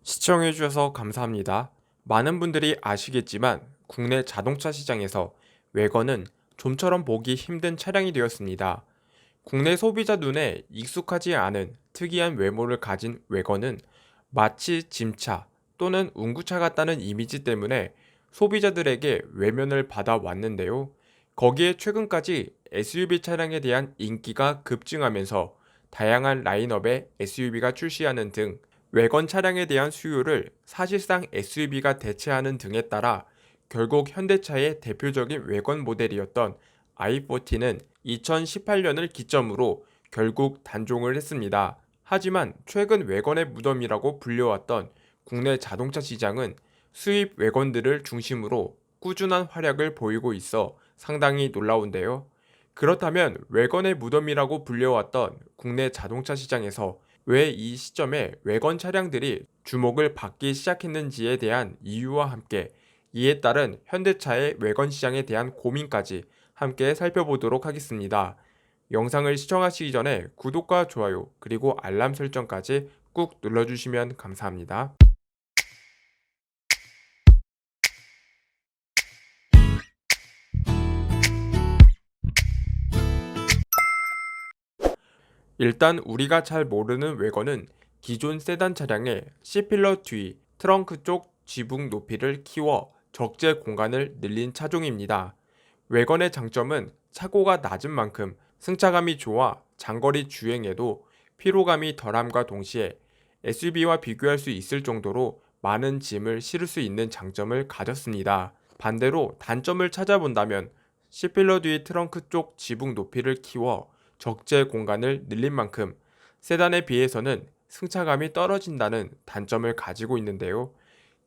시청해주셔서 감사합니다. 많은 분들이 아시겠지만 국내 자동차 시장에서 외건은 좀처럼 보기 힘든 차량이 되었습니다. 국내 소비자 눈에 익숙하지 않은 특이한 외모를 가진 외건은 마치 짐차 또는 운구차 같다는 이미지 때문에 소비자들에게 외면을 받아왔는데요. 거기에 최근까지 SUV 차량에 대한 인기가 급증하면서 다양한 라인업의 SUV가 출시하는 등 외건 차량에 대한 수요를 사실상 SUV가 대체하는 등에 따라 결국 현대차의 대표적인 외건 모델이었던 i40는 2018년을 기점으로 결국 단종을 했습니다. 하지만 최근 외건의 무덤이라고 불려왔던 국내 자동차 시장은 수입 외건들을 중심으로 꾸준한 활약을 보이고 있어 상당히 놀라운데요. 그렇다면 외건의 무덤이라고 불려왔던 국내 자동차 시장에서 왜 이 시점에 외건 차량들이 주목을 받기 시작했는지에 대한 이유와 함께 이에 따른 현대차의 외건 시장에 대한 고민까지 함께 살펴보도록 하겠습니다. 영상을 시청하시기 전에 구독과 좋아요 그리고 알람 설정까지 꾹 눌러주시면 감사합니다. 일단 우리가 잘 모르는 외건은 기존 세단 차량의 C필러 뒤 트렁크 쪽 지붕 높이를 키워 적재 공간을 늘린 차종입니다. 외건의 장점은 차고가 낮은 만큼 승차감이 좋아 장거리 주행에도 피로감이 덜함과 동시에 SUV와 비교할 수 있을 정도로 많은 짐을 실을 수 있는 장점을 가졌습니다. 반대로 단점을 찾아본다면 C필러 뒤 트렁크 쪽 지붕 높이를 키워 적재 공간을 늘린 만큼 세단에 비해서는 승차감이 떨어진다는 단점을 가지고 있는데요.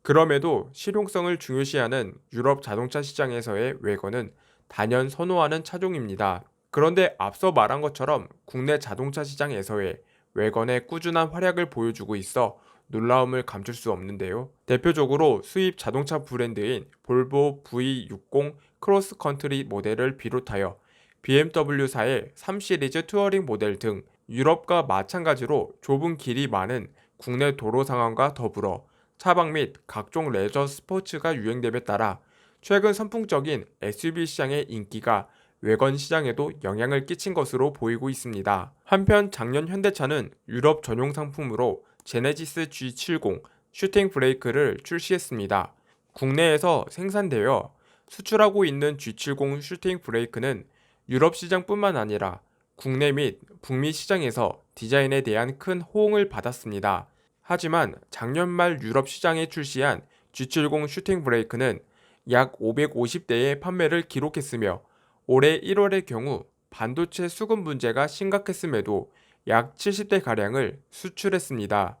그럼에도 실용성을 중요시하는 유럽 자동차 시장에서의 외건은 단연 선호하는 차종입니다. 그런데 앞서 말한 것처럼 국내 자동차 시장에서의 외건의 꾸준한 활약을 보여주고 있어 놀라움을 감출 수 없는데요. 대표적으로 수입 자동차 브랜드인 볼보 V60 크로스 컨트리 모델을 비롯하여 BMW사의 3 시리즈 투어링 모델 등 유럽과 마찬가지로 좁은 길이 많은 국내 도로 상황과 더불어 차박 및 각종 레저 스포츠가 유행됨에 따라 최근 선풍적인 SUV 시장의 인기가 외건 시장에도 영향을 끼친 것으로 보이고 있습니다. 한편 작년 현대차는 유럽 전용 상품으로 제네시스 G70 슈팅 브레이크를 출시했습니다. 국내에서 생산되어 수출하고 있는 G70 슈팅 브레이크는 유럽 시장뿐만 아니라 국내 및 북미 시장에서 디자인에 대한 큰 호응을 받았습니다. 하지만 작년 말 유럽 시장에 출시한 G70 슈팅 브레이크는 약 550대의 판매를 기록했으며 올해 1월의 경우 반도체 수급 문제가 심각했음에도 약 70대가량을 수출했습니다.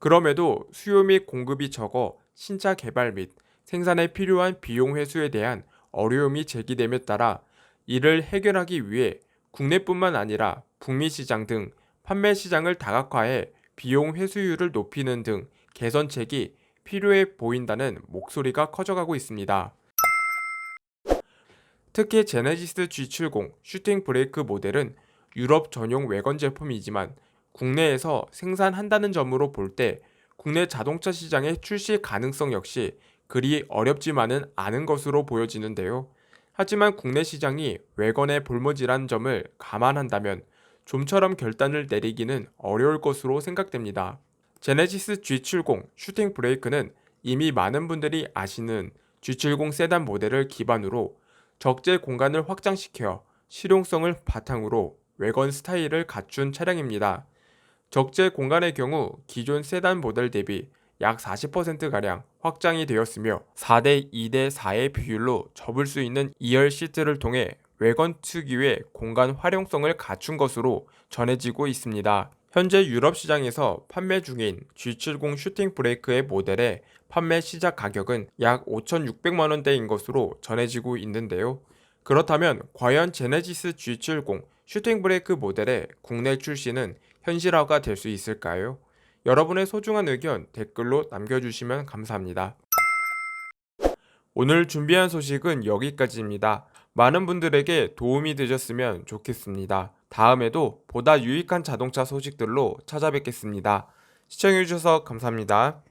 그럼에도 수요 및 공급이 적어 신차 개발 및 생산에 필요한 비용 회수에 대한 어려움이 제기됨에 따라 이를 해결하기 위해 국내뿐만 아니라 북미 시장 등 판매 시장을 다각화해 비용 회수율을 높이는 등 개선책이 필요해 보인다는 목소리가 커져가고 있습니다. 특히 제네시스 G70 슈팅 브레이크 모델은 유럽 전용 외건 제품이지만 국내에서 생산한다는 점으로 볼 때 국내 자동차 시장의 출시 가능성 역시 그리 어렵지만은 않은 것으로 보여지는데요. 하지만 국내 시장이 외건에 볼모지란 점을 감안한다면 좀처럼 결단을 내리기는 어려울 것으로 생각됩니다. 제네시스 G70 슈팅 브레이크는 이미 많은 분들이 아시는 G70 세단 모델을 기반으로 적재 공간을 확장시켜 실용성을 바탕으로 외건 스타일을 갖춘 차량입니다. 적재 공간의 경우 기존 세단 모델 대비 약 40%가량 확장이 되었으며 4대 2대 4의 비율로 접을 수 있는 2열 시트를 통해 외건 특유의 공간 활용성을 갖춘 것으로 전해지고 있습니다. 현재 유럽 시장에서 판매 중인 G70 슈팅 브레이크의 모델의 판매 시작 가격은 약 5,600만 원대인 것으로 전해지고 있는데요. 그렇다면 과연 제네시스 G70 슈팅 브레이크 모델의 국내 출시는 현실화가 될 수 있을까요? 여러분의 소중한 의견 댓글로 남겨주시면 감사합니다. 오늘 준비한 소식은 여기까지입니다. 많은 분들에게 도움이 되셨으면 좋겠습니다. 다음에도 보다 유익한 자동차 소식들로 찾아뵙겠습니다. 시청해주셔서 감사합니다.